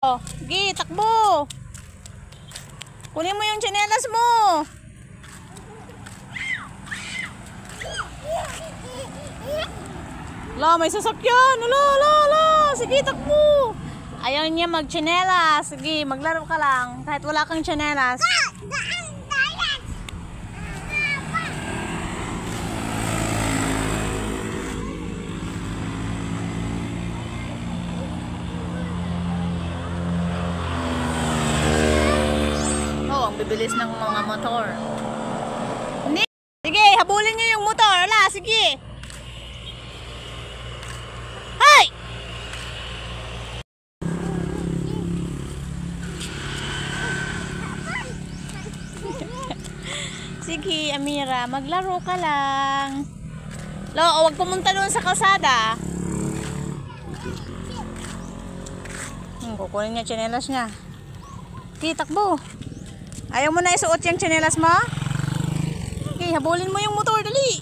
Oh, sige, takbo. Kunin mo yung tsinelas mo. La, may sasakyan. La. Sige, takbo. Ayaw niya mag-tsinelas. Sige, maglaro ka lang. Kahit wala kang tsinelas. Oh, ang bibilis ng mga motor. Hindi. Sige, habulin niyo yung motor. Ala, sige. Hay! Sige, Amira, maglaro ka lang. Lo, huwag pumunta doon sa kalsada. Kukunin niya tsinelas niya. Okay, takbo. Ayaw mo na isuot yung tsinelas mo? Okay, habulin mo yung motor, dali.